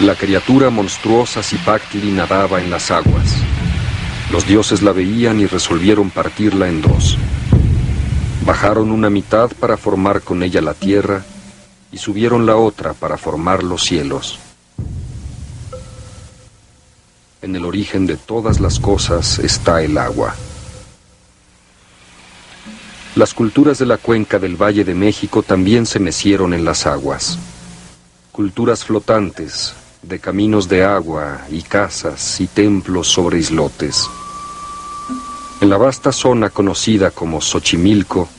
La criatura monstruosa Zipactli nadaba en las aguas. Los dioses la veían y resolvieron partirla en dos. Bajaron una mitad para formar con ella la tierra y subieron la otra para formar los cielos. En el origen de todas las cosas está el agua. Las culturas de la cuenca del Valle de México también se mecieron en las aguas. Culturas flotantes, de caminos de agua y casas y templos sobre islotes. En la vasta zona conocida como Xochimilco,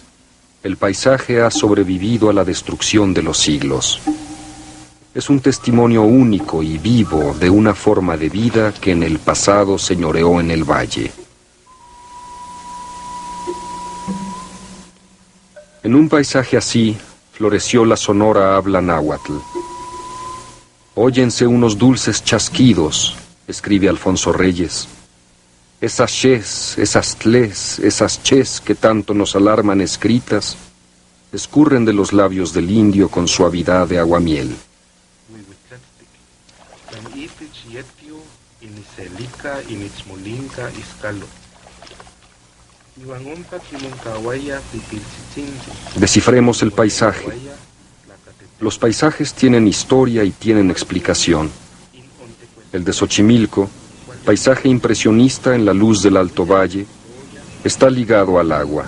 el paisaje ha sobrevivido a la destrucción de los siglos. Es un testimonio único y vivo de una forma de vida que en el pasado señoreó en el valle. En un paisaje así, floreció la sonora habla náhuatl. Óyense unos dulces chasquidos, escribe Alfonso Reyes. Esas ches, esas tles, esas ches que tanto nos alarman escritas, escurren de los labios del indio con suavidad de aguamiel. Descifremos el paisaje. Los paisajes tienen historia y tienen explicación. El de Xochimilco, paisaje impresionista en la luz del Alto Valle, está ligado al agua.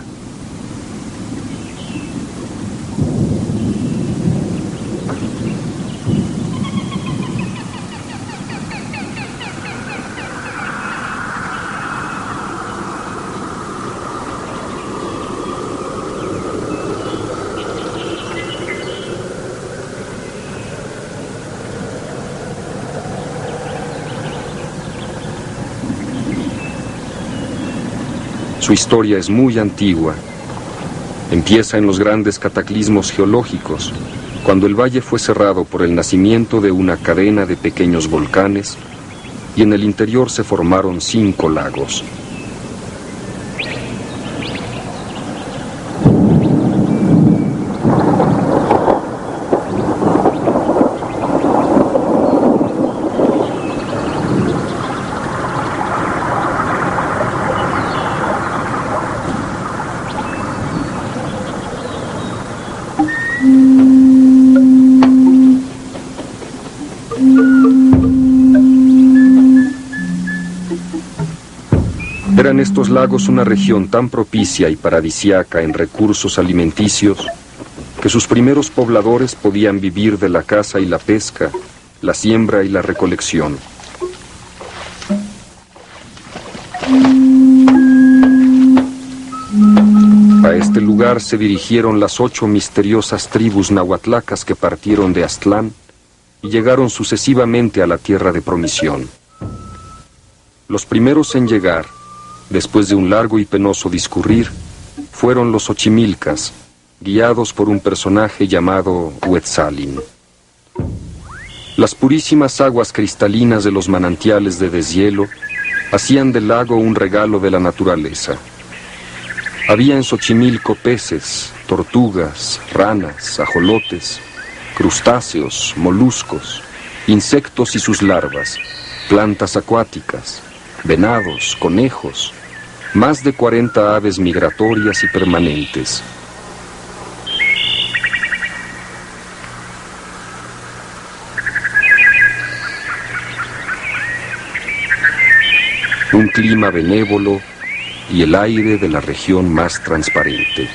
Su historia es muy antigua. Empieza en los grandes cataclismos geológicos, cuando el valle fue cerrado por el nacimiento de una cadena de pequeños volcanes y en el interior se formaron 5 lagos. Eran estos lagos una región tan propicia y paradisiaca en recursos alimenticios que sus primeros pobladores podían vivir de la caza y la pesca, la siembra y la recolección. A este lugar se dirigieron las 8 misteriosas tribus nahuatlacas que partieron de Aztlán y llegaron sucesivamente a la tierra de promisión. Los primeros en llegar, después de un largo y penoso discurrir, fueron los Xochimilcas, guiados por un personaje llamado Huetzalin. Las purísimas aguas cristalinas de los manantiales de deshielo hacían del lago un regalo de la naturaleza. Había en Xochimilco peces, tortugas, ranas, ajolotes, crustáceos, moluscos, insectos y sus larvas, plantas acuáticas, venados, conejos, más de 40 aves migratorias y permanentes. Un clima benévolo y el aire de la región más transparente.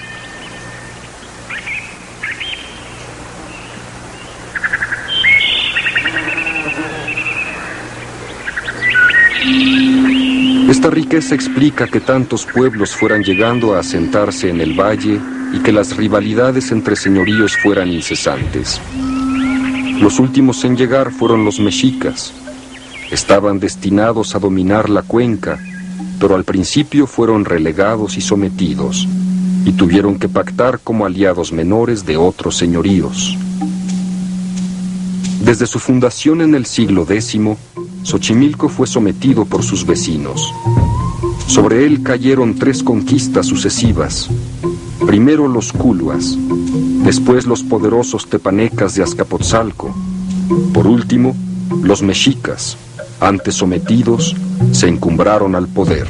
Esta riqueza explica que tantos pueblos fueran llegando a asentarse en el valle y que las rivalidades entre señoríos fueran incesantes. Los últimos en llegar fueron los mexicas. Estaban destinados a dominar la cuenca, pero al principio fueron relegados y sometidos, y tuvieron que pactar como aliados menores de otros señoríos. Desde su fundación en el siglo X, Xochimilco fue sometido por sus vecinos. Sobre él cayeron 3 conquistas sucesivas. Primero los culuas, después los poderosos tepanecas de Azcapotzalco, por último, Los mexicas, antes sometidos, se encumbraron al poder.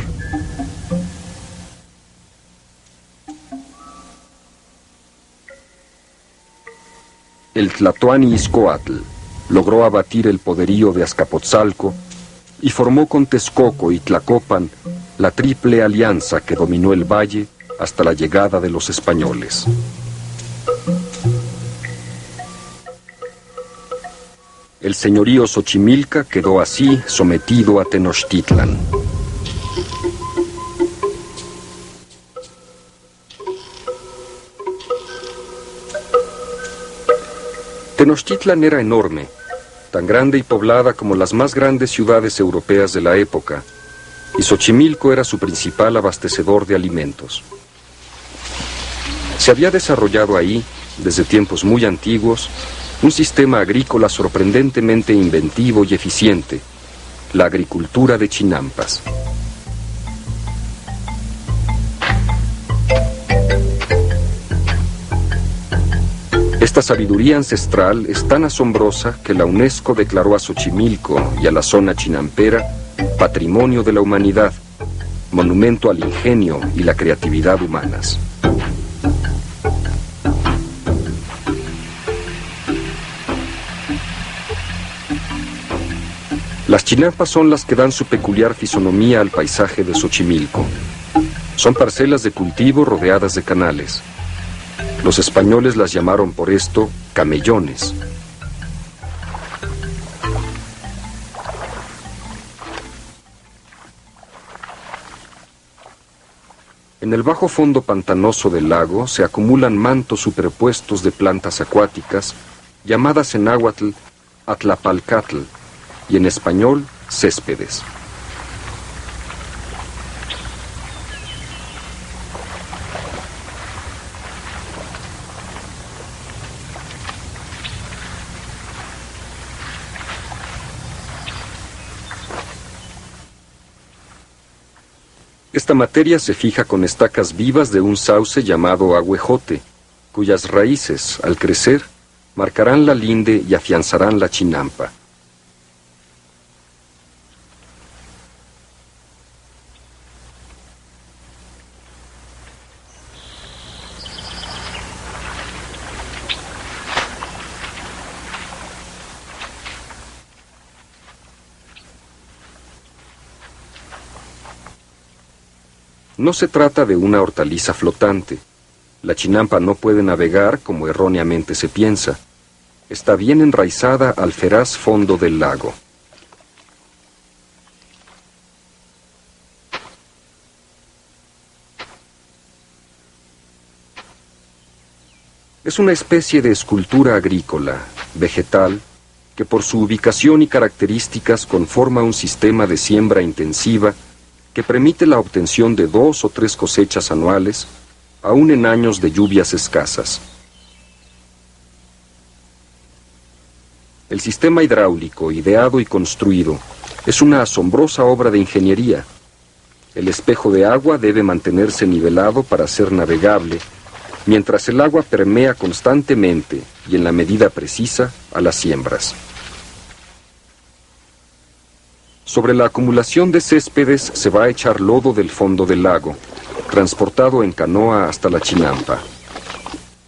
El Tlatoani Izcoatl logró abatir el poderío de Azcapotzalco y formó con Texcoco y Tlacopan la triple alianza que dominó el valle hasta la llegada de los españoles. El señorío Xochimilca quedó así sometido a Tenochtitlan. Tenochtitlan era enorme, tan grande y poblada como las más grandes ciudades europeas de la época, y Xochimilco era su principal abastecedor de alimentos. Se había desarrollado ahí, desde tiempos muy antiguos, un sistema agrícola sorprendentemente inventivo y eficiente, la agricultura de chinampas. Esta sabiduría ancestral es tan asombrosa que la UNESCO declaró a Xochimilco y a la zona chinampera Patrimonio de la Humanidad, monumento al ingenio y la creatividad humanas. Las chinampas son las que dan su peculiar fisonomía al paisaje de Xochimilco. Son parcelas de cultivo rodeadas de canales. Los españoles las llamaron por esto camellones. En el bajo fondo pantanoso del lago se acumulan mantos superpuestos de plantas acuáticas, llamadas en náhuatl Atlapalcatl y en español céspedes. Esta materia se fija con estacas vivas de un sauce llamado ahuejote, cuyas raíces, al crecer, marcarán la linde y afianzarán la chinampa. No se trata de una hortaliza flotante. La chinampa no puede navegar como erróneamente se piensa. Está bien enraizada al feraz fondo del lago. Es una especie de escultura agrícola, vegetal, que por su ubicación y características conforma un sistema de siembra intensiva que permite la obtención de 2 o 3 cosechas anuales, aún en años de lluvias escasas. El sistema hidráulico, ideado y construido, es una asombrosa obra de ingeniería. El espejo de agua debe mantenerse nivelado para ser navegable, mientras el agua permea constantemente y en la medida precisa a las siembras. Sobre la acumulación de céspedes se va a echar lodo del fondo del lago, transportado en canoa hasta la chinampa.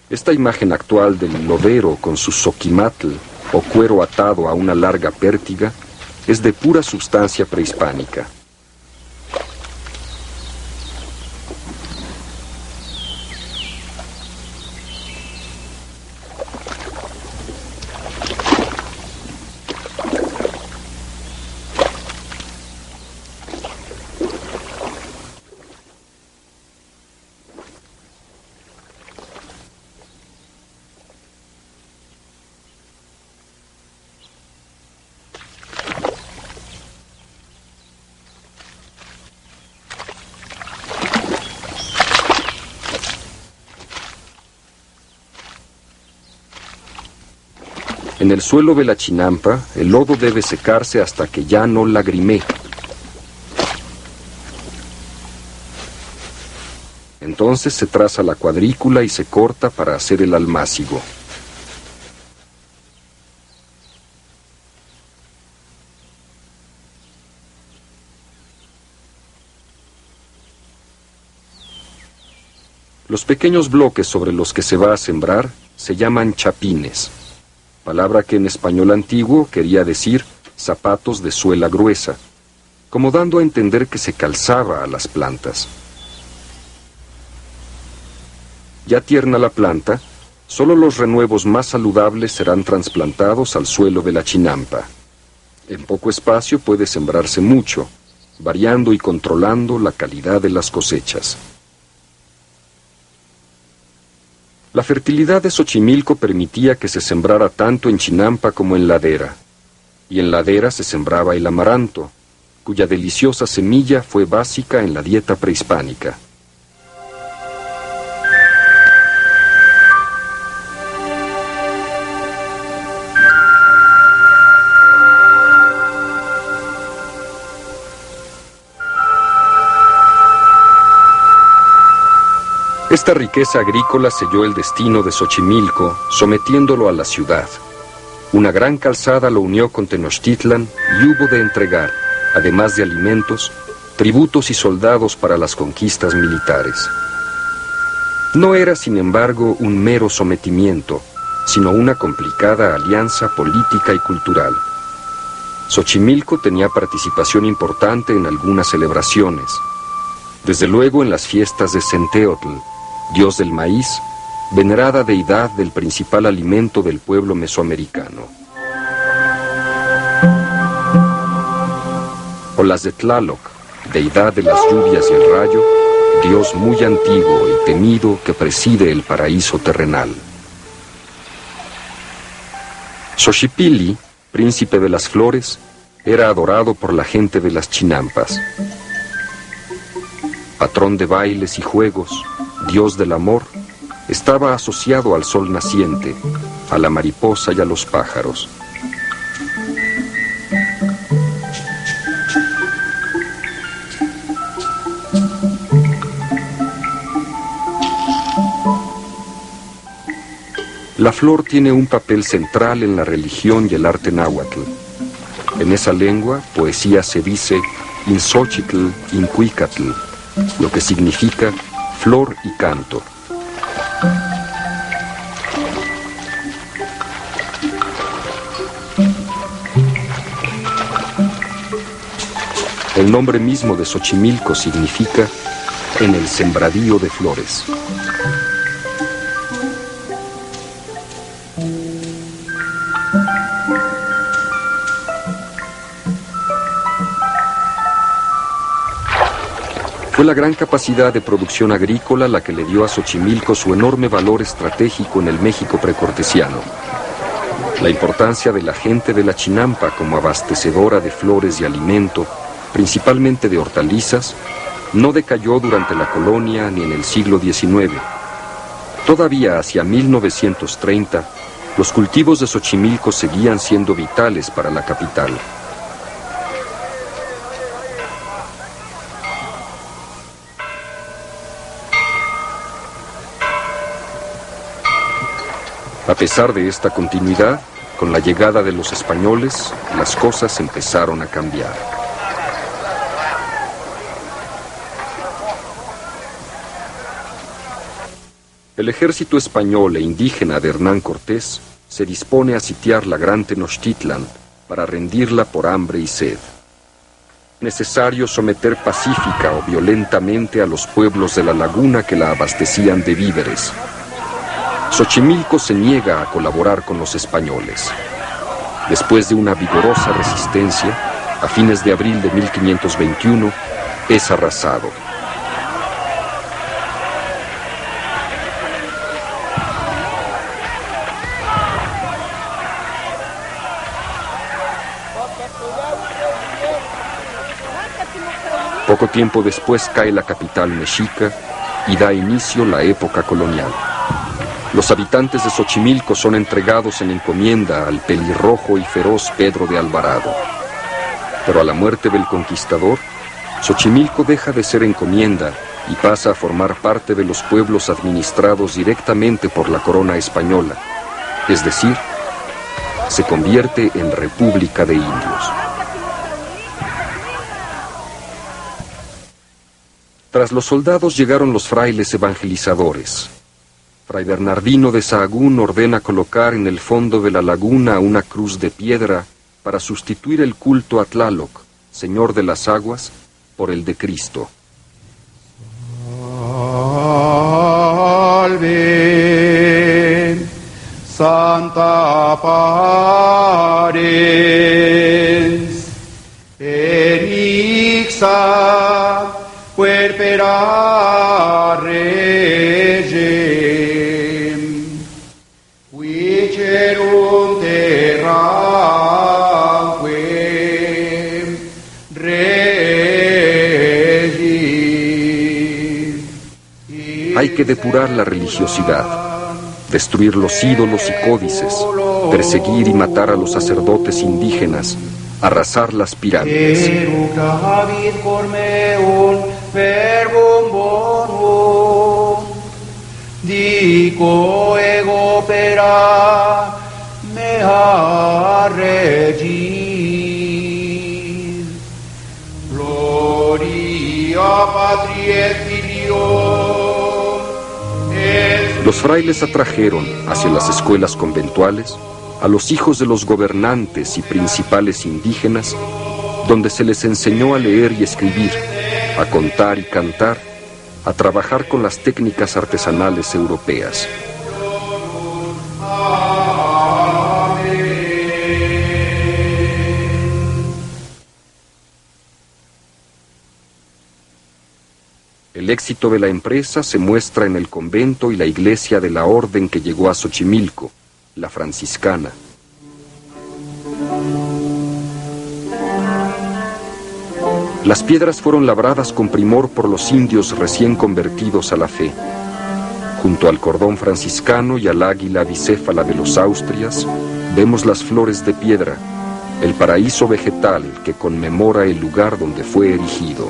Esta imagen actual del lodero con su soquimatl o cuero atado a una larga pértiga es de pura sustancia prehispánica. En el suelo de la chinampa, el lodo debe secarse hasta que ya no lagrimee. Entonces se traza la cuadrícula y se corta para hacer el almácigo. Los pequeños bloques sobre los que se va a sembrar se llaman chapines, palabra que en español antiguo quería decir zapatos de suela gruesa, como dando a entender que se calzaba a las plantas. Ya tierna la planta, solo los renuevos más saludables serán trasplantados al suelo de la chinampa. En poco espacio puede sembrarse mucho, variando y controlando la calidad de las cosechas. La fertilidad de Xochimilco permitía que se sembrara tanto en chinampa como en ladera, y en ladera se sembraba el amaranto, cuya deliciosa semilla fue básica en la dieta prehispánica. Esta riqueza agrícola selló el destino de Xochimilco, sometiéndolo a la ciudad. Una gran calzada lo unió con Tenochtitlan y hubo de entregar, además de alimentos, tributos y soldados para las conquistas militares. No era, sin embargo, un mero sometimiento, sino una complicada alianza política y cultural. Xochimilco tenía participación importante en algunas celebraciones, desde luego en las fiestas de Centeotl, dios del maíz, venerada deidad del principal alimento del pueblo mesoamericano. O las de Tlaloc, deidad de las lluvias y el rayo, dios muy antiguo y temido que preside el paraíso terrenal. Xochipilli, príncipe de las flores, era adorado por la gente de las chinampas. Patrón de bailes y juegos, dios del amor, estaba asociado al sol naciente, a la mariposa y a los pájaros. La flor tiene un papel central en la religión y el arte náhuatl. En esa lengua, poesía se dice in Xochitl, in Cuicatl, lo que significa flor y canto. El nombre mismo de Xochimilco significa en el sembradío de flores. Fue la gran capacidad de producción agrícola la que le dio a Xochimilco su enorme valor estratégico en el México precortesiano. La importancia de la gente de la Chinampa como abastecedora de flores y alimento, principalmente de hortalizas, no decayó durante la colonia ni en el siglo XIX. Todavía hacia 1930, los cultivos de Xochimilco seguían siendo vitales para la capital. A pesar de esta continuidad, con la llegada de los españoles, las cosas empezaron a cambiar. El ejército español e indígena de Hernán Cortés se dispone a sitiar la gran Tenochtitlan para rendirla por hambre y sed. Necesario someter pacífica o violentamente a los pueblos de la laguna que la abastecían de víveres. Xochimilco se niega a colaborar con los españoles. Después de una vigorosa resistencia, a fines de abril de 1521, es arrasado. Poco tiempo después cae la capital mexica y da inicio la época colonial. Los habitantes de Xochimilco son entregados en encomienda al pelirrojo y feroz Pedro de Alvarado. Pero a la muerte del conquistador, Xochimilco deja de ser encomienda y pasa a formar parte de los pueblos administrados directamente por la corona española, es decir, se convierte en República de Indios. Tras los soldados llegaron los frailes evangelizadores. Fray Bernardino de Sahagún ordena colocar en el fondo de la laguna una cruz de piedra para sustituir el culto a Tlaloc, Señor de las Aguas, por el de Cristo. Salve, Santa Parens, Enixa, Puerpera Regem, Vicerum terraque regis. Hay que depurar la religiosidad, destruir los ídolos y códices, perseguir y matar a los sacerdotes indígenas, arrasar las pirámides. Dico ego opera mea regis. Gloria patri et filio. Los frailes atrajeron hacia las escuelas conventuales a los hijos de los gobernantes y principales indígenas, donde se les enseñó a leer y escribir, a contar y cantar, a trabajar con las técnicas artesanales europeas. El éxito de la empresa se muestra en el convento y la iglesia de la orden que llegó a Xochimilco, la franciscana. Las piedras fueron labradas con primor por los indios recién convertidos a la fe. Junto al cordón franciscano y al águila bicéfala de los Austrias, vemos las flores de piedra, el paraíso vegetal que conmemora el lugar donde fue erigido.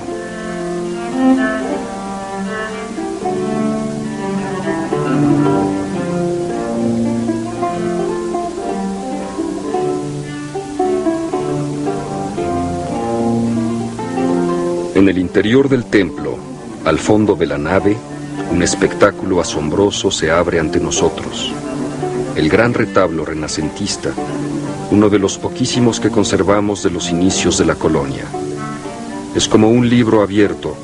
En el interior del templo, al fondo de la nave, un espectáculo asombroso se abre ante nosotros. El gran retablo renacentista, uno de los poquísimos que conservamos de los inicios de la colonia. Es como un libro abierto,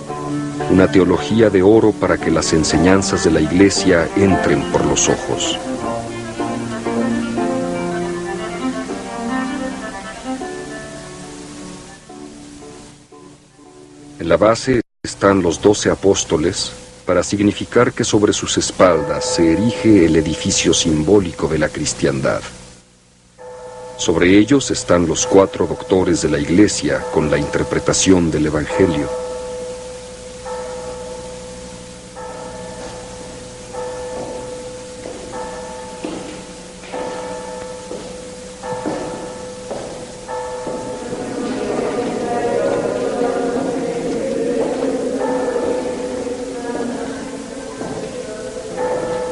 una teología de oro para que las enseñanzas de la Iglesia entren por los ojos. En la base están los 12 apóstoles para significar que sobre sus espaldas se erige el edificio simbólico de la cristiandad. Sobre ellos están los 4 doctores de la Iglesia con la interpretación del Evangelio.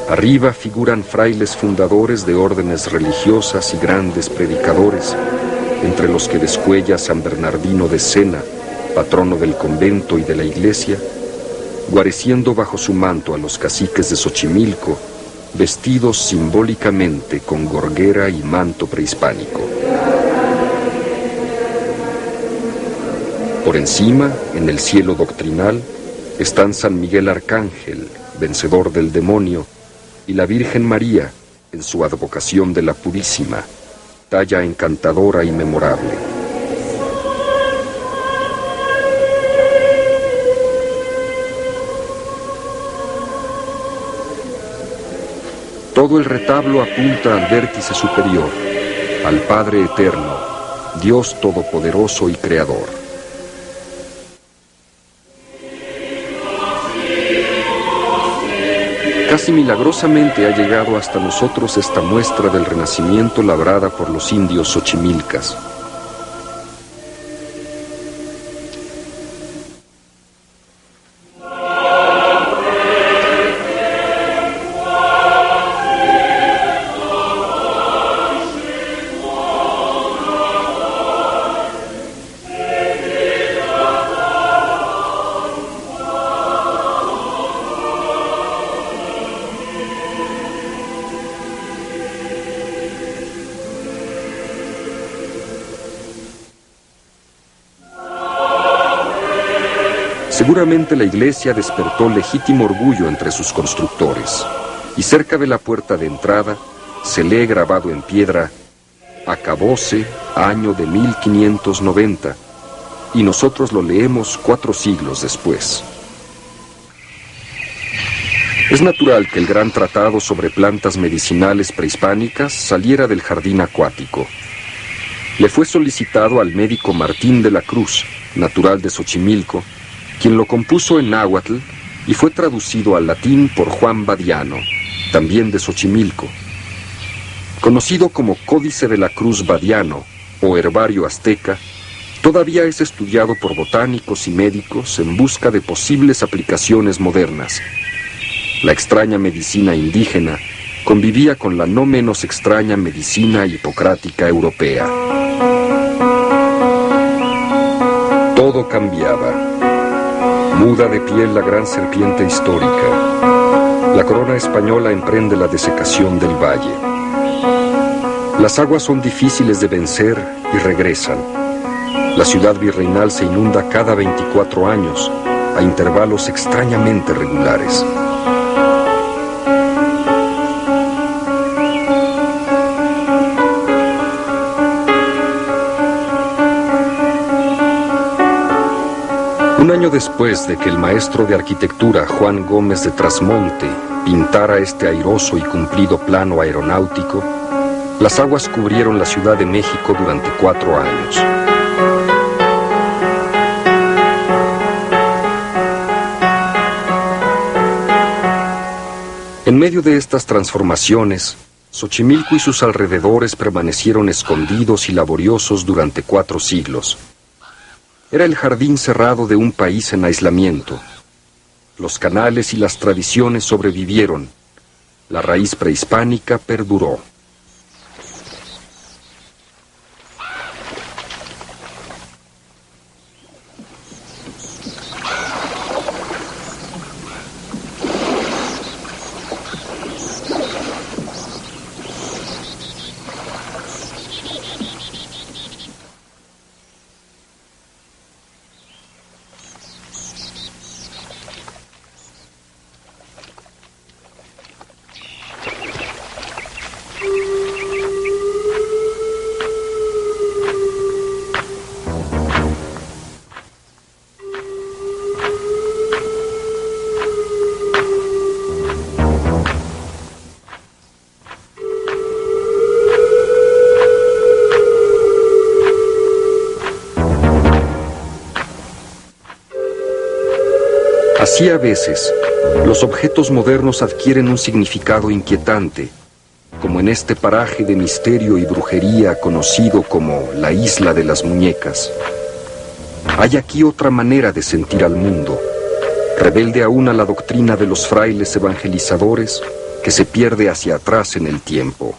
Arriba figuran frailes fundadores de órdenes religiosas y grandes predicadores, entre los que descuella San Bernardino de Sena, patrono del convento y de la iglesia, guareciendo bajo su manto a los caciques de Xochimilco, vestidos simbólicamente con gorguera y manto prehispánico. Por encima, en el cielo doctrinal, están San Miguel Arcángel, vencedor del demonio, y la Virgen María, en su advocación de la Purísima, talla encantadora y memorable. Todo el retablo apunta al vértice superior, al Padre Eterno, Dios Todopoderoso y Creador. Casi milagrosamente ha llegado hasta nosotros esta muestra del Renacimiento labrada por los indios xochimilcas. Seguramente la iglesia despertó legítimo orgullo entre sus constructores, y cerca de la puerta de entrada se lee grabado en piedra: acabóse año de 1590, y nosotros lo leemos 4 siglos después. Es natural que el gran tratado sobre plantas medicinales prehispánicas saliera del jardín acuático. Le fue solicitado al médico Martín de la Cruz, natural de Xochimilco, quien lo compuso en náhuatl y fue traducido al latín por Juan Badiano, también de Xochimilco. Conocido como Códice de la Cruz Badiano o Herbario Azteca, todavía es estudiado por botánicos y médicos en busca de posibles aplicaciones modernas. La extraña medicina indígena convivía con la no menos extraña medicina hipocrática europea. Todo cambiaba. Muda de piel la gran serpiente histórica. La corona española emprende la desecación del valle. Las aguas son difíciles de vencer y regresan. La ciudad virreinal se inunda cada 24 años, a intervalos extrañamente regulares. Un año después de que el maestro de arquitectura Juan Gómez de Trasmonte pintara este airoso y cumplido plano aeronáutico, las aguas cubrieron la Ciudad de México durante 4 años. En medio de estas transformaciones, Xochimilco y sus alrededores permanecieron escondidos y laboriosos durante 4 siglos. Era el jardín cerrado de un país en aislamiento. Los canales y las tradiciones sobrevivieron. La raíz prehispánica perduró. Así a veces, los objetos modernos adquieren un significado inquietante, como en este paraje de misterio y brujería conocido como la Isla de las Muñecas. Hay aquí otra manera de sentir al mundo, rebelde aún a la doctrina de los frailes evangelizadores, que se pierde hacia atrás en el tiempo.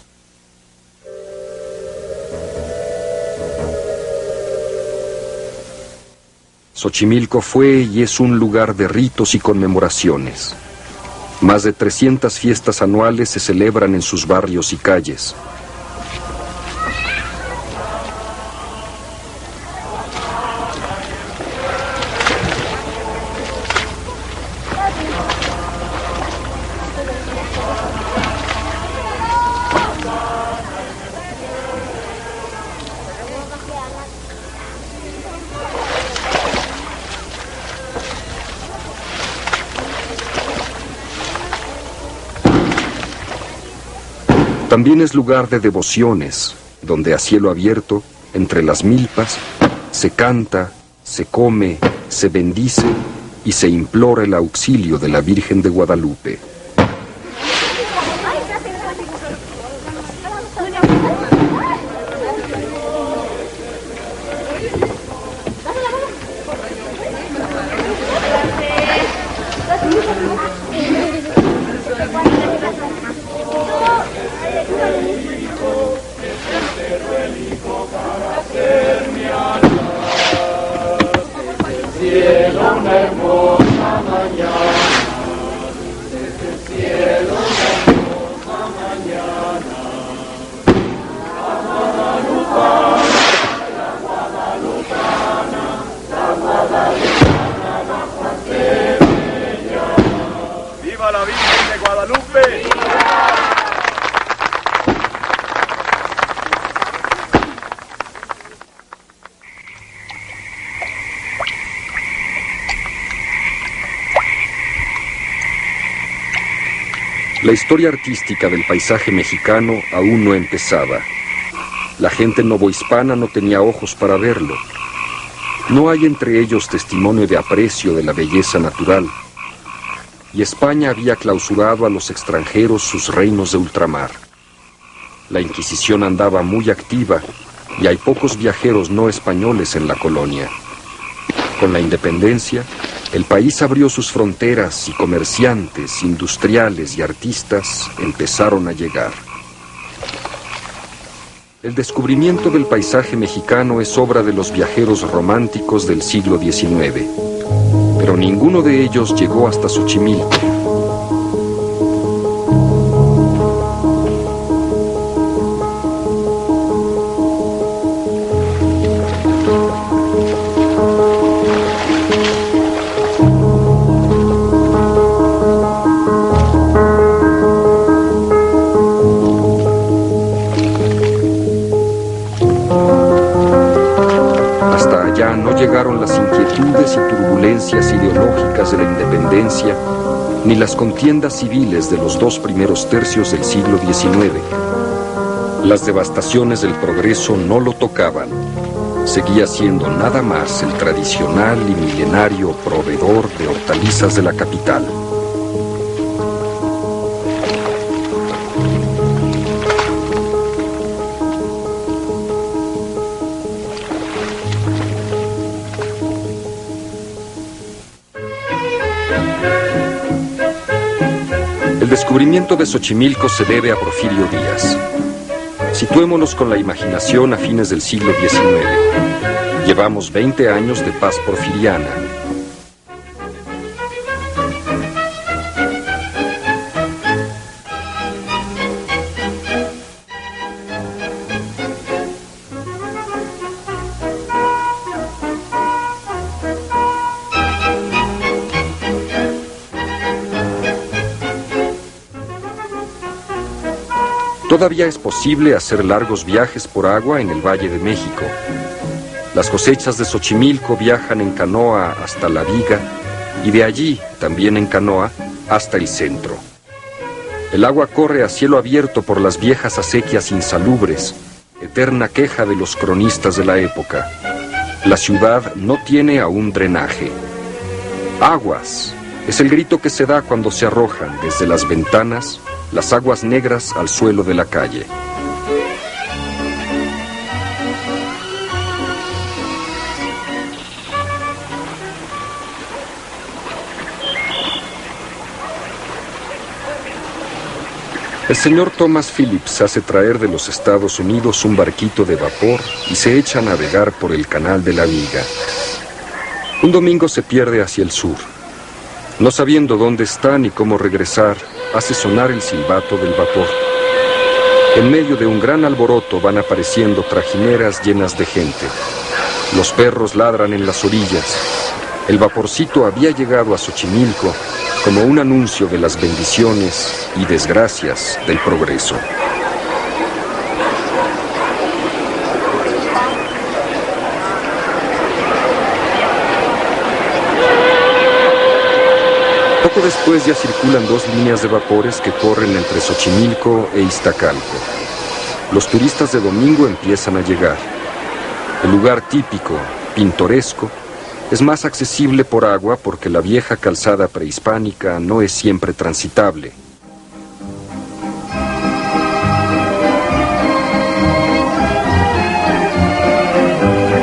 Xochimilco fue y es un lugar de ritos y conmemoraciones. Más de 300 fiestas anuales se celebran en sus barrios y calles. También es lugar de devociones, donde a cielo abierto, entre las milpas, se canta, se come, se bendice y se implora el auxilio de la Virgen de Guadalupe. ¡Viva la Virgen de Guadalupe! La historia artística del paisaje mexicano aún no empezaba. La gente novohispana no tenía ojos para verlo. No hay entre ellos testimonio de aprecio de la belleza natural. Y España había clausurado a los extranjeros sus reinos de ultramar. La Inquisición andaba muy activa y hay pocos viajeros no españoles en la colonia. Con la independencia, el país abrió sus fronteras y comerciantes, industriales y artistas empezaron a llegar. El descubrimiento del paisaje mexicano es obra de los viajeros románticos del siglo XIX, pero ninguno de ellos llegó hasta Xochimilco. No llegaron las inquietudes y turbulencias ideológicas de la independencia, ni las contiendas civiles de los 2 primeros tercios del siglo XIX. Las devastaciones del progreso no lo tocaban. Seguía siendo nada más el tradicional y milenario proveedor de hortalizas de la capital. El descubrimiento de Xochimilco se debe a Porfirio Díaz. Situémonos con la imaginación a fines del siglo XIX. Llevamos 20 años de paz porfiriana. Todavía es posible hacer largos viajes por agua en el Valle de México. Las cosechas de Xochimilco viajan en canoa hasta La Viga y de allí, también en canoa, hasta el centro. El agua corre a cielo abierto por las viejas acequias insalubres, eterna queja de los cronistas de la época. La ciudad no tiene aún drenaje. ¡Aguas! Es el grito que se da cuando se arrojan desde las ventanas las aguas negras al suelo de la calle. El señor Thomas Phillips hace traer de los Estados Unidos un barquito de vapor y se echa a navegar por el canal de la Viga. Un domingo se pierde hacia el sur. No sabiendo dónde está ni cómo regresar, hace sonar el silbato del vapor. En medio de un gran alboroto van apareciendo trajineras llenas de gente. Los perros ladran en las orillas. El vaporcito había llegado a Xochimilco como un anuncio de las bendiciones y desgracias del progreso. Poco después ya circulan 2 líneas de vapores que corren entre Xochimilco e Iztacalco. Los turistas de domingo empiezan a llegar. El lugar típico, pintoresco, es más accesible por agua porque la vieja calzada prehispánica no es siempre transitable.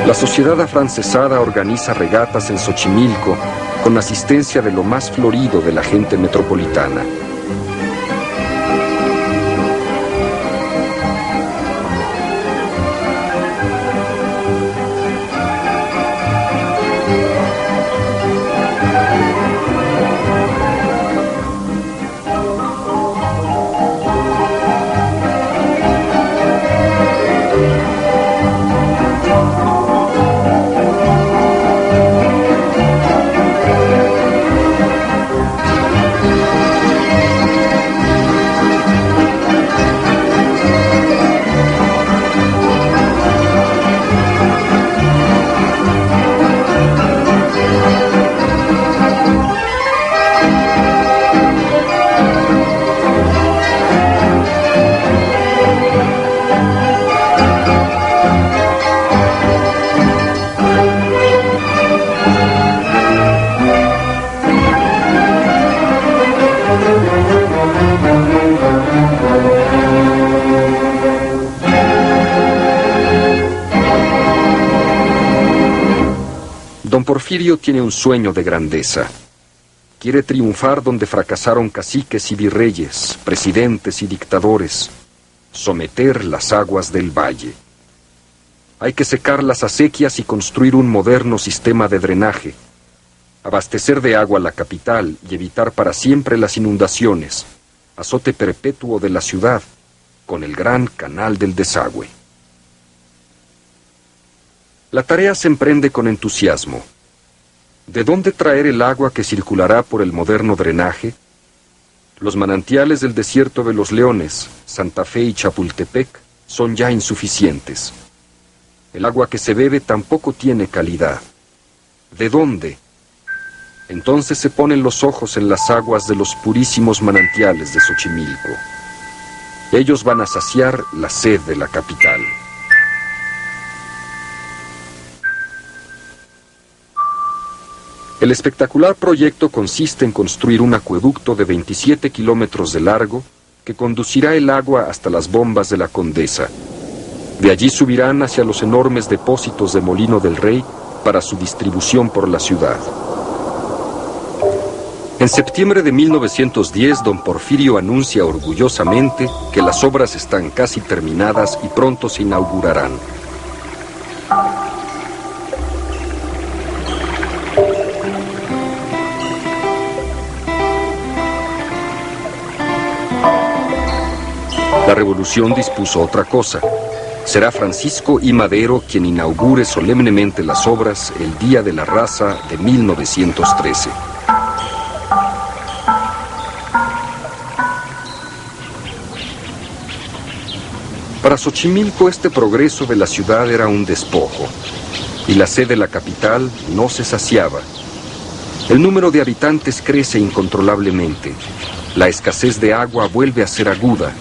La sociedad afrancesada organiza regatas en Xochimilco con asistencia de lo más florido de la gente metropolitana. Porfirio tiene un sueño de grandeza. Quiere triunfar donde fracasaron caciques y virreyes, presidentes y dictadores. Someter las aguas del valle. Hay que secar las acequias y construir un moderno sistema de drenaje. Abastecer de agua la capital y evitar para siempre las inundaciones. Azote perpetuo de la ciudad con el gran canal del desagüe. La tarea se emprende con entusiasmo. ¿De dónde traer el agua que circulará por el moderno drenaje? Los manantiales del desierto de los Leones, Santa Fe y Chapultepec son ya insuficientes. El agua que se bebe tampoco tiene calidad. ¿De dónde? Entonces se ponen los ojos en las aguas de los purísimos manantiales de Xochimilco. Ellos van a saciar la sed de la capital. El espectacular proyecto consiste en construir un acueducto de 27 kilómetros de largo que conducirá el agua hasta las bombas de la Condesa. De allí subirán hacia los enormes depósitos de Molino del Rey para su distribución por la ciudad. En septiembre de 1910, don Porfirio anuncia orgullosamente que las obras están casi terminadas y pronto se inaugurarán. La revolución dispuso otra cosa. Será Francisco I. Madero quien inaugure solemnemente las obras el Día de la Raza de 1913. Para Xochimilco este progreso de la ciudad era un despojo, y la sed de la capital no se saciaba. El número de habitantes crece incontrolablemente. La escasez de agua vuelve a ser aguda.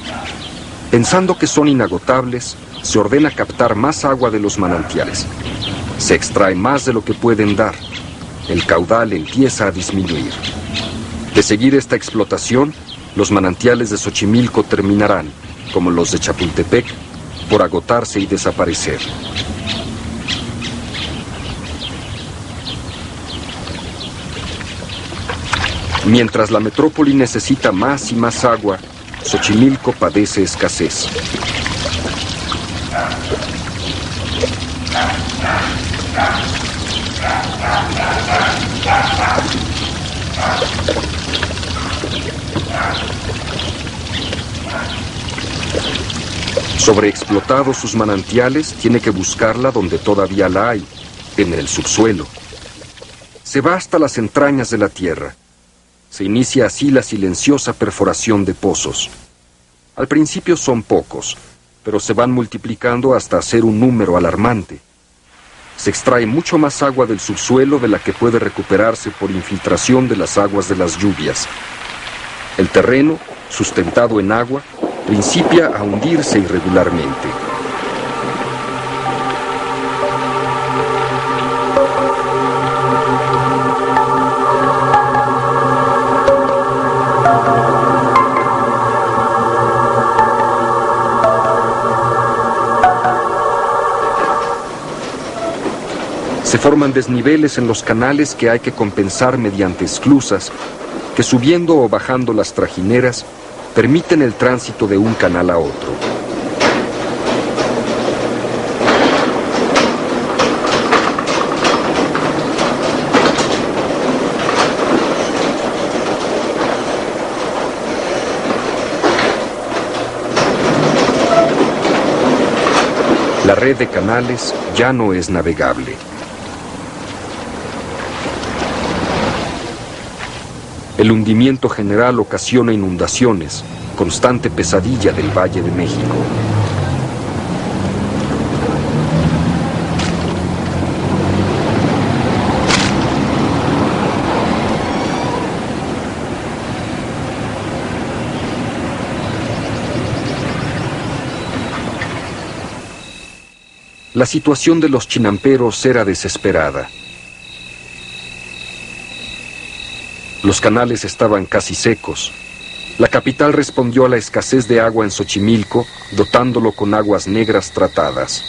Pensando que son inagotables, se ordena captar más agua de los manantiales. Se extrae más de lo que pueden dar. El caudal empieza a disminuir. De seguir esta explotación, los manantiales de Xochimilco terminarán, como los de Chapultepec, por agotarse y desaparecer. Mientras la metrópoli necesita más y más agua, Xochimilco padece escasez. Sobreexplotados sus manantiales, tiene que buscarla donde todavía la hay, en el subsuelo. Se va hasta las entrañas de la tierra. Se inicia así la silenciosa perforación de pozos. Al principio son pocos, pero se van multiplicando hasta hacer un número alarmante. Se extrae mucho más agua del subsuelo de la que puede recuperarse por infiltración de las aguas de las lluvias. El terreno, sustentado en agua, principia a hundirse irregularmente. Se forman desniveles en los canales que hay que compensar mediante esclusas, que subiendo o bajando las trajineras, permiten el tránsito de un canal a otro. La red de canales ya no es navegable. El hundimiento general ocasiona inundaciones, constante pesadilla del Valle de México. La situación de los chinamperos era desesperada. Los canales estaban casi secos. La capital respondió a la escasez de agua en Xochimilco, dotándolo con aguas negras tratadas.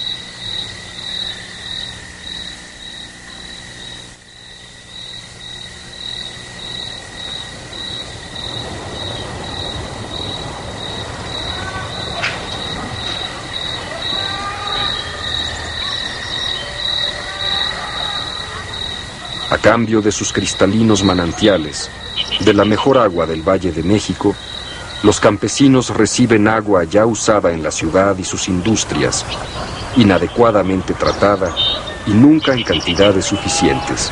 A cambio de sus cristalinos manantiales, de la mejor agua del Valle de México, los campesinos reciben agua ya usada en la ciudad y sus industrias, inadecuadamente tratada y nunca en cantidades suficientes.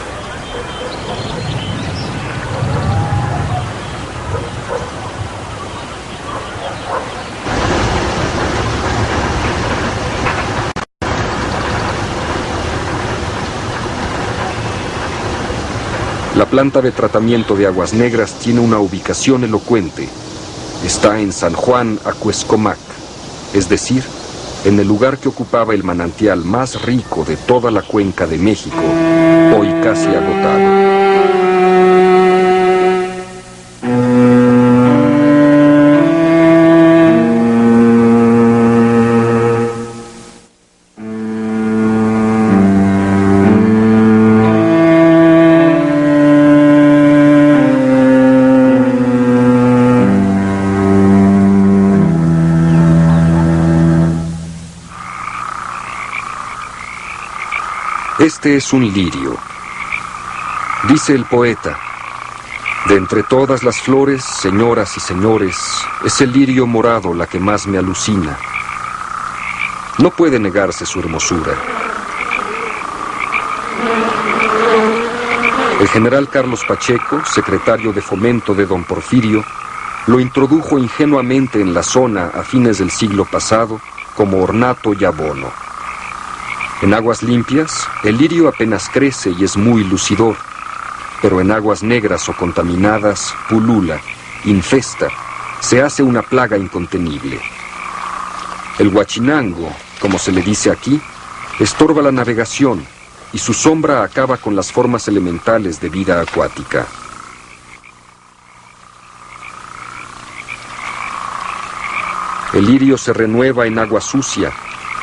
La planta de tratamiento de aguas negras tiene una ubicación elocuente. Está en San Juan Acuescomac, es decir, en el lugar que ocupaba el manantial más rico de toda la cuenca de México, hoy casi agotado. Este es un lirio. Dice el poeta: de entre todas las flores, señoras y señores, es el lirio morado la que más me alucina. No puede negarse su hermosura. El general Carlos Pacheco, secretario de Fomento de don Porfirio, lo introdujo ingenuamente en la zona a fines del siglo pasado como ornato y abono. En aguas limpias, el lirio apenas crece y es muy lucidor, pero en aguas negras o contaminadas pulula, infesta, se hace una plaga incontenible. El huachinango, como se le dice aquí, estorba la navegación y su sombra acaba con las formas elementales de vida acuática. El lirio se renueva en agua sucia,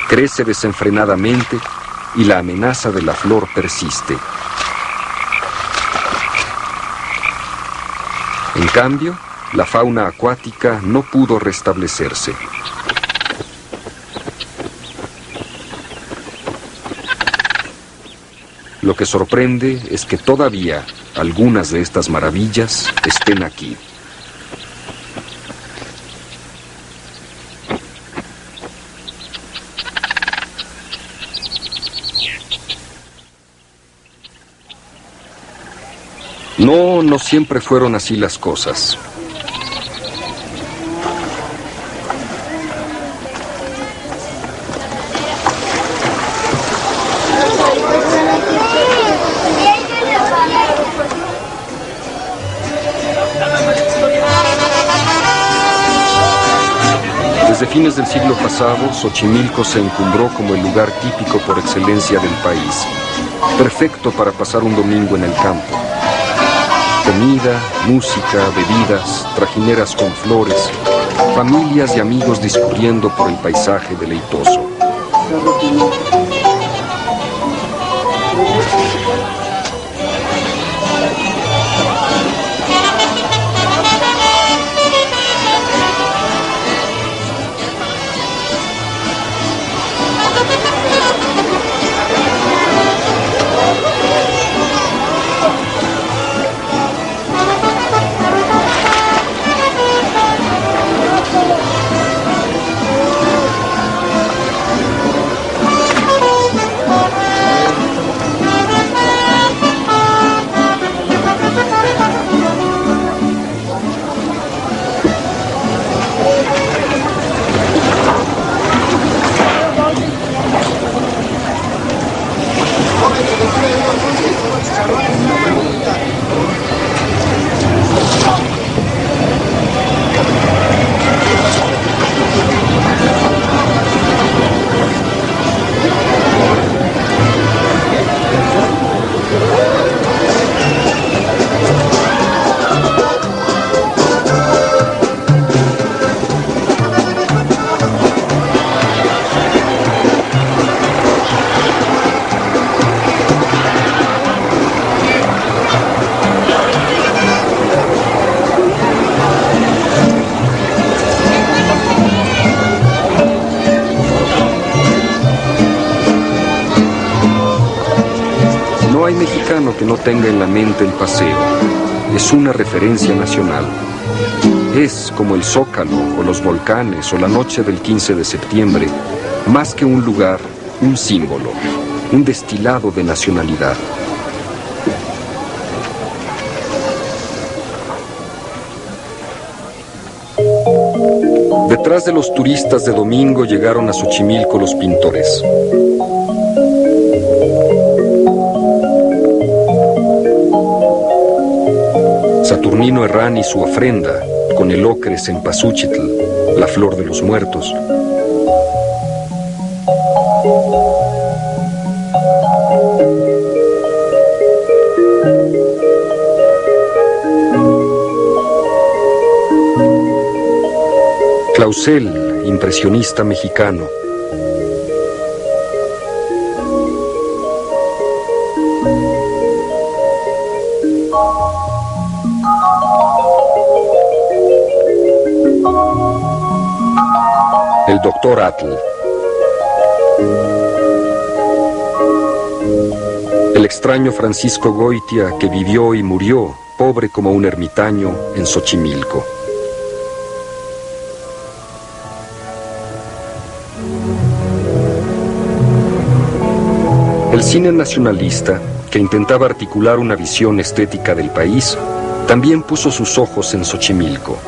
crece desenfrenadamente y la amenaza de la flor persiste. En cambio, la fauna acuática no pudo restablecerse. Lo que sorprende es que todavía algunas de estas maravillas estén aquí. No siempre fueron así las cosas. Desde fines del siglo pasado, Xochimilco se encumbró como el lugar típico por excelencia del país, perfecto para pasar un domingo en el campo. Comida, música, bebidas, trajineras con flores, familias y amigos discurriendo por el paisaje deleitoso. hay mexicano que no tenga en la mente el paseo. Es una referencia nacional. Es, como el Zócalo, o los volcanes, o la noche del 15 de septiembre, más que un lugar, un símbolo, un destilado de nacionalidad. Detrás de los turistas de domingo llegaron a Xochimilco los pintores. Saturnino Herrán y su ofrenda, con el ocre cempasúchitl, la flor de los muertos. Clausel, impresionista mexicano. El doctor Atl. El extraño Francisco Goitia, que vivió y murió, pobre como un ermitaño, en Xochimilco. El cine nacionalista, que intentaba articular una visión estética del país, también puso sus ojos en Xochimilco.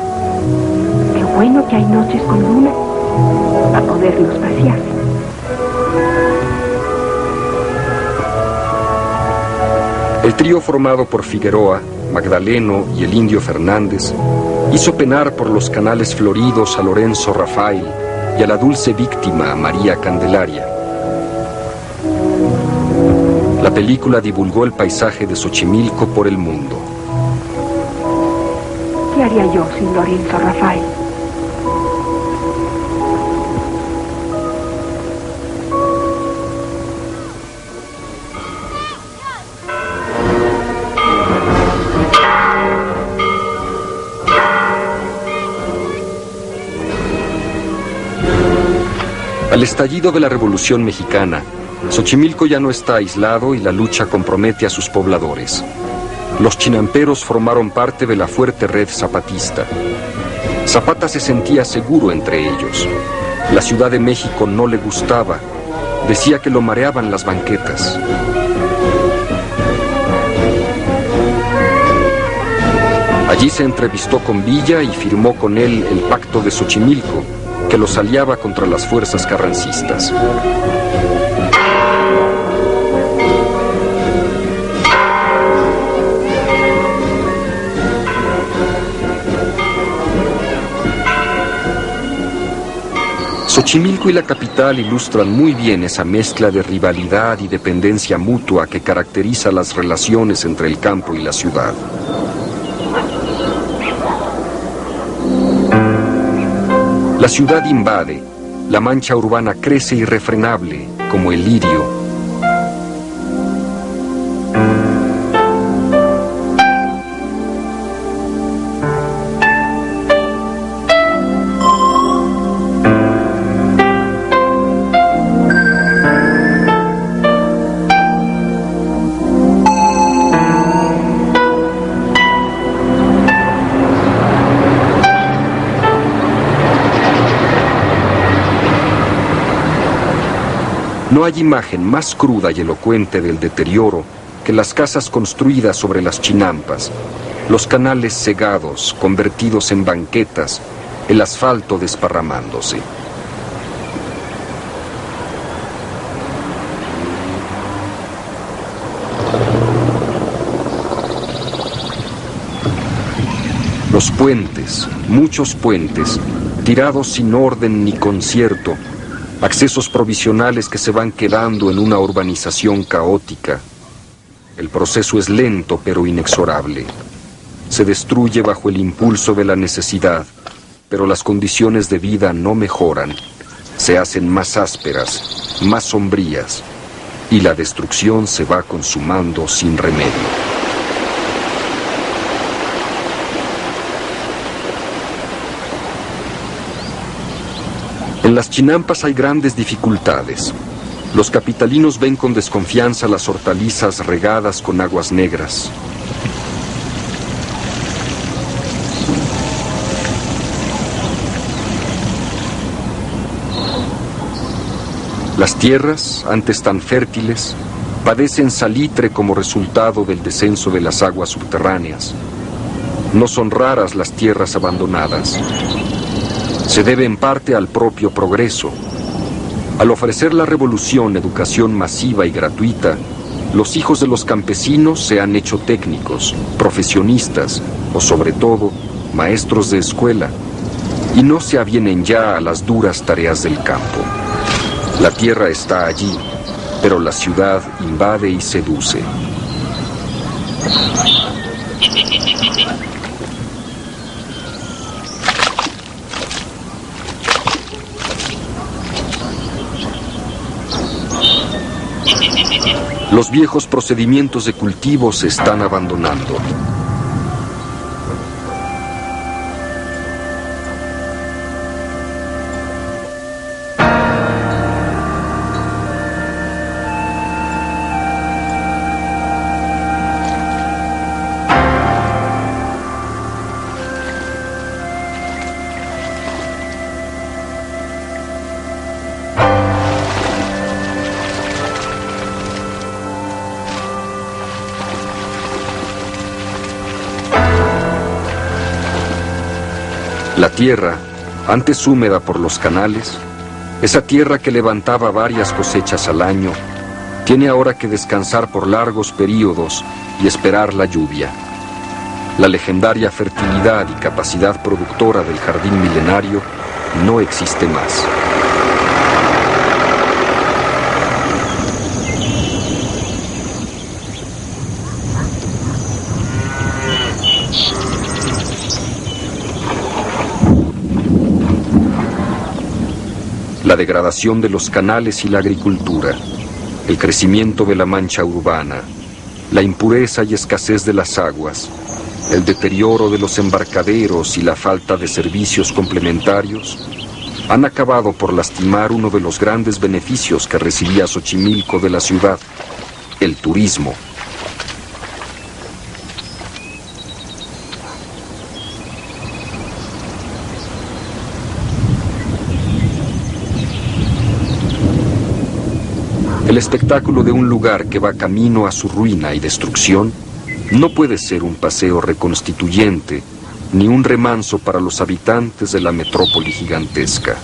Qué bueno que hay noches con luna, para podernos pasear. El trío formado por Figueroa, Magdaleno y el Indio Fernández hizo penar por los canales floridos a Lorenzo Rafael y a la dulce víctima María Candelaria. La película divulgó el paisaje de Xochimilco por el mundo. ¿Qué haría yo sin Lorenzo Rafael? Al estallido de la Revolución Mexicana, Xochimilco ya no está aislado y la lucha compromete a sus pobladores. Los chinamperos formaron parte de la fuerte red zapatista. Zapata se sentía seguro entre ellos. La Ciudad de México no le gustaba. Decía que lo mareaban las banquetas. Allí se entrevistó con Villa y firmó con él el Pacto de Xochimilco, que los aliaba contra las fuerzas carrancistas. Xochimilco y la capital ilustran muy bien esa mezcla de rivalidad y dependencia mutua que caracteriza las relaciones entre el campo y la ciudad. La ciudad invade, la mancha urbana crece irrefrenable, como el lirio. No hay imagen más cruda y elocuente del deterioro que las casas construidas sobre las chinampas, los canales cegados, convertidos en banquetas, el asfalto desparramándose. Los puentes, muchos puentes, tirados sin orden ni concierto, accesos provisionales que se van quedando en una urbanización caótica. El proceso es lento pero inexorable. Se destruye bajo el impulso de la necesidad, pero las condiciones de vida no mejoran. Se hacen más ásperas, más sombrías, y la destrucción se va consumando sin remedio. En las chinampas hay grandes dificultades. Los capitalinos ven con desconfianza las hortalizas regadas con aguas negras. Las tierras, antes tan fértiles, padecen salitre como resultado del descenso de las aguas subterráneas. No son raras las tierras abandonadas. Se debe en parte al propio progreso. Al ofrecer la revolución educación masiva y gratuita, los hijos de los campesinos se han hecho técnicos, profesionistas o, sobre todo, maestros de escuela, y no se avienen ya a las duras tareas del campo. La tierra está allí, pero la ciudad invade y seduce. Los viejos procedimientos de cultivo se están abandonando. La tierra, antes húmeda por los canales, esa tierra que levantaba varias cosechas al año, tiene ahora que descansar por largos períodos y esperar la lluvia. La legendaria fertilidad y capacidad productora del jardín milenario no existe más. La degradación de los canales y la agricultura, el crecimiento de la mancha urbana, la impureza y escasez de las aguas, el deterioro de los embarcaderos y la falta de servicios complementarios han acabado por lastimar uno de los grandes beneficios que recibía Xochimilco de la ciudad, el turismo. El espectáculo de un lugar que va camino a su ruina y destrucción no puede ser un paseo reconstituyente ni un remanso para los habitantes de la metrópoli gigantesca.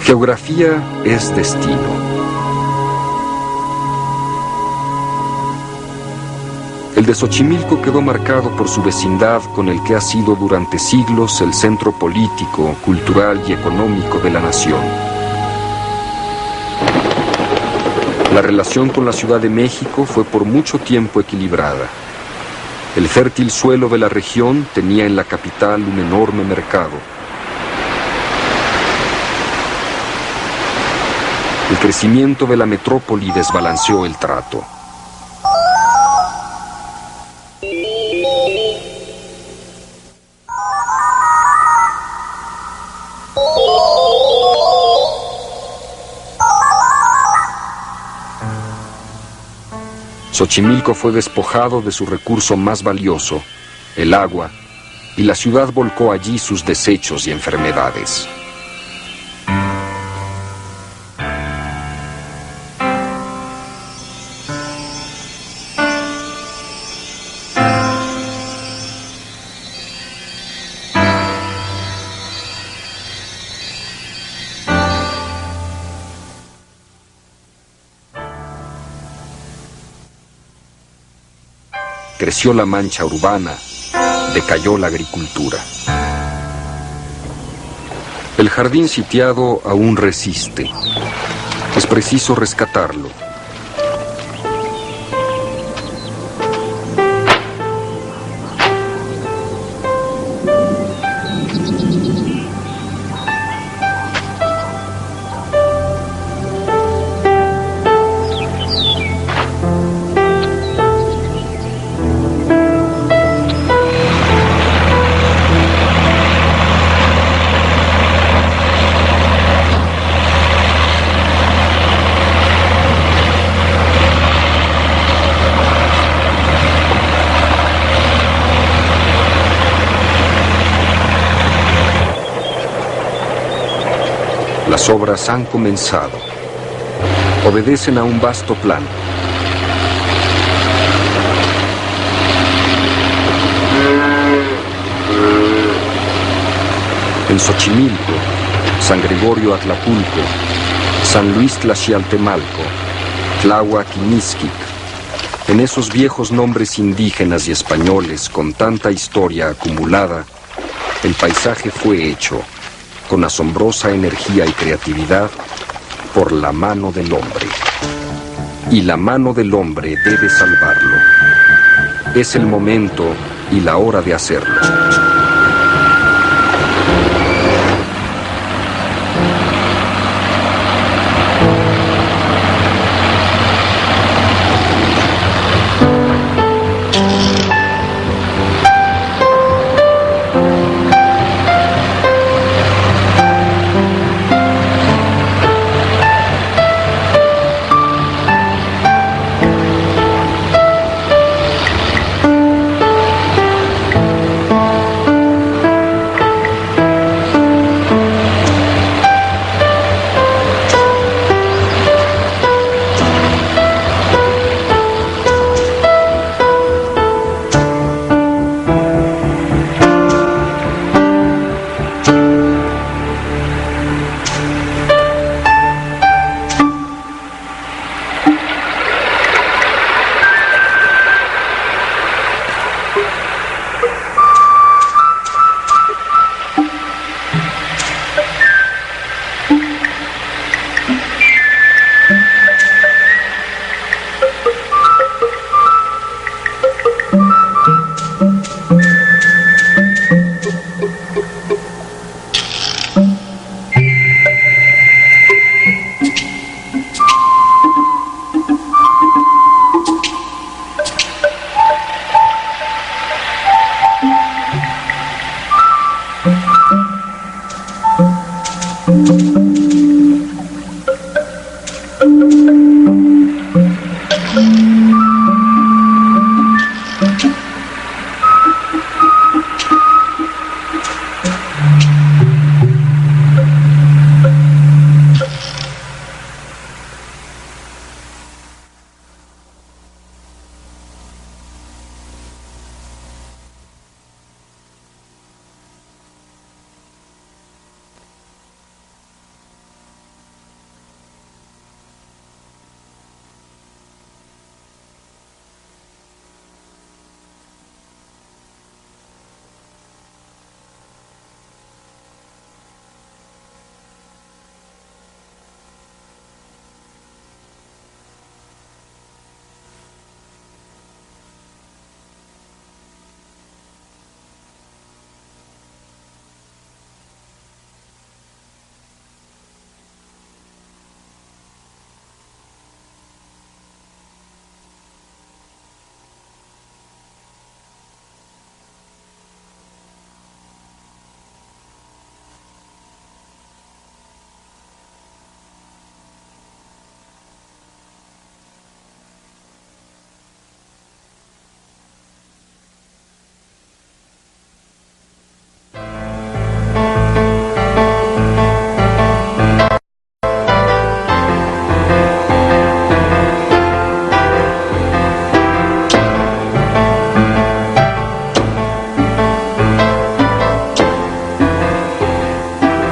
Geografía es destino. El de Xochimilco quedó marcado por su vecindad con el que ha sido durante siglos el centro político, cultural y económico de la nación. La relación con la Ciudad de México fue por mucho tiempo equilibrada. El fértil suelo de la región tenía en la capital un enorme mercado. El crecimiento de la metrópoli desbalanceó el trato. Xochimilco fue despojado de su recurso más valioso, el agua, y la ciudad volcó allí sus desechos y enfermedades. Creció la mancha urbana, decayó la agricultura. El jardín sitiado aún resiste. Es preciso rescatarlo. Las obras han comenzado. Obedecen a un vasto plan. En Xochimilco, San Gregorio Atlapulco, San Luis Tlaxialtemalco, Tláhuac y Mixquic, en esos viejos nombres indígenas y españoles con tanta historia acumulada, el paisaje fue hecho con asombrosa energía y creatividad por la mano del hombre. Y la mano del hombre debe salvarlo. Es el momento y la hora de hacerlo.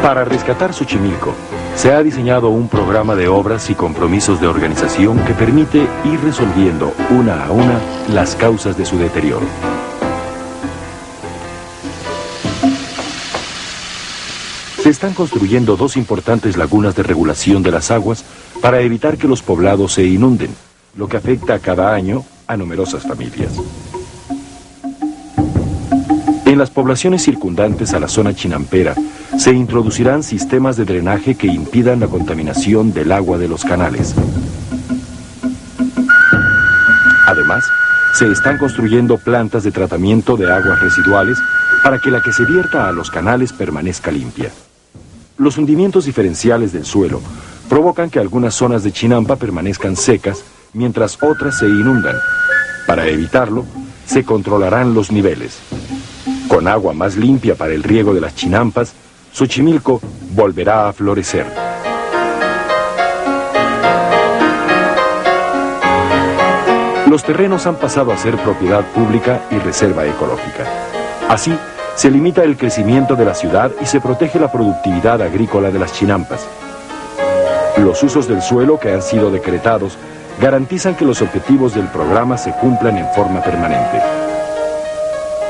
Para rescatar Xochimilco, se ha diseñado un programa de obras y compromisos de organización que permite ir resolviendo una a una las causas de su deterioro. Se están construyendo dos importantes lagunas de regulación de las aguas para evitar que los poblados se inunden, lo que afecta cada año a numerosas familias. En las poblaciones circundantes a la zona chinampera se introducirán sistemas de drenaje que impidan la contaminación del agua de los canales. Además, se están construyendo plantas de tratamiento de aguas residuales para que la que se vierta a los canales permanezca limpia. Los hundimientos diferenciales del suelo provocan que algunas zonas de Chinampa permanezcan secas mientras otras se inundan. Para evitarlo, se controlarán los niveles. Con agua más limpia para el riego de las chinampas, Xochimilco volverá a florecer. Los terrenos han pasado a ser propiedad pública y reserva ecológica. Así, se limita el crecimiento de la ciudad y se protege la productividad agrícola de las chinampas. Los usos del suelo que han sido decretados garantizan que los objetivos del programa se cumplan en forma permanente.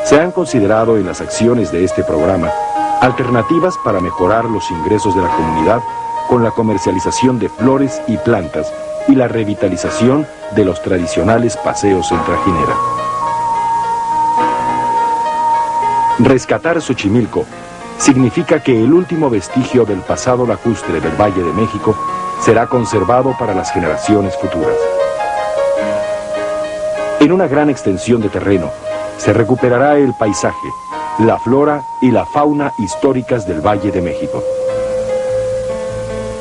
Se han considerado en las acciones de este programa alternativas para mejorar los ingresos de la comunidad con la comercialización de flores y plantas y la revitalización de los tradicionales paseos en trajinera. Rescatar Xochimilco significa que el último vestigio del pasado lacustre del Valle de México será conservado para las generaciones futuras. En una gran extensión de terreno se recuperará el paisaje, la flora y la fauna históricas del Valle de México.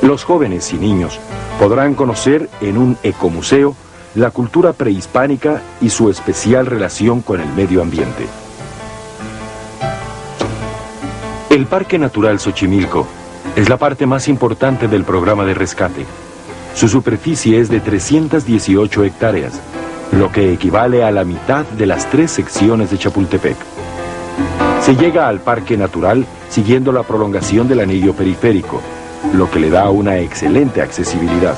Los jóvenes y niños podrán conocer en un ecomuseo la cultura prehispánica y su especial relación con el medio ambiente. El Parque Natural Xochimilco es la parte más importante del programa de rescate. Su superficie es de 318 hectáreas, lo que equivale a la mitad de las 3 secciones de Chapultepec. Se llega al Parque Natural siguiendo la prolongación del anillo periférico, lo que le da una excelente accesibilidad.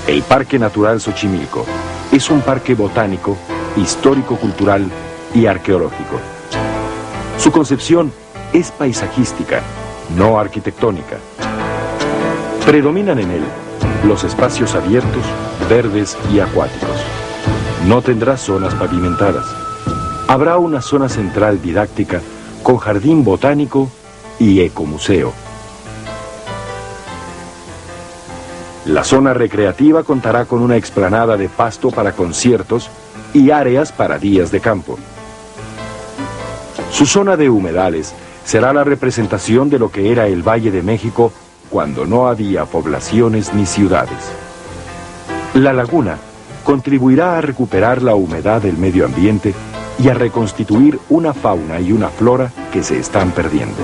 El Parque Natural Xochimilco es un parque botánico, histórico-cultural y arqueológico. Su concepción es paisajística, no arquitectónica. Predominan en él los espacios abiertos, verdes y acuáticos. No tendrá zonas pavimentadas. Habrá una zona central didáctica con jardín botánico y ecomuseo. La zona recreativa contará con una explanada de pasto para conciertos y áreas para días de campo. Su zona de humedales será la representación de lo que era el Valle de México cuando no había poblaciones ni ciudades. La laguna contribuirá a recuperar la humedad del medio ambiente y a reconstituir una fauna y una flora que se están perdiendo.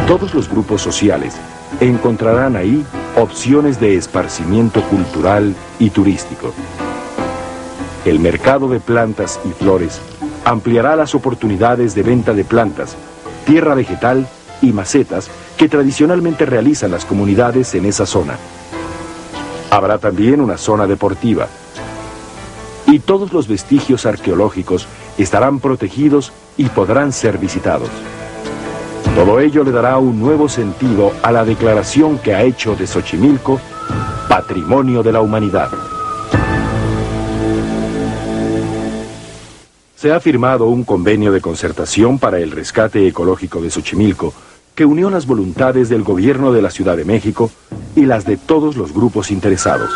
Todos los grupos sociales encontrarán ahí opciones de esparcimiento cultural y turístico. El mercado de plantas y flores ampliará las oportunidades de venta de plantas, tierra vegetal y macetas que tradicionalmente realizan las comunidades en esa zona. Habrá también una zona deportiva. Y todos los vestigios arqueológicos estarán protegidos y podrán ser visitados. Todo ello le dará un nuevo sentido a la declaración que ha hecho de Xochimilco Patrimonio de la Humanidad. Se ha firmado un convenio de concertación para el rescate ecológico de Xochimilco que unió las voluntades del gobierno de la Ciudad de México y las de todos los grupos interesados.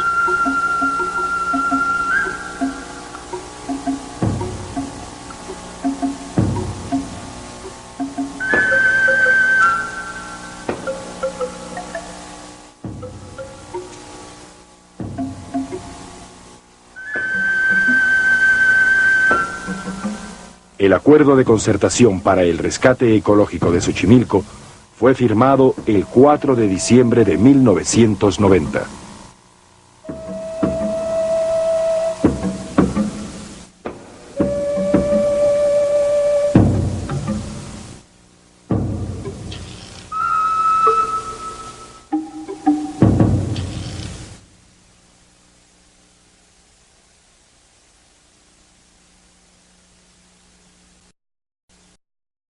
El acuerdo de concertación para el rescate ecológico de Xochimilco fue firmado el 4 de diciembre de 1990.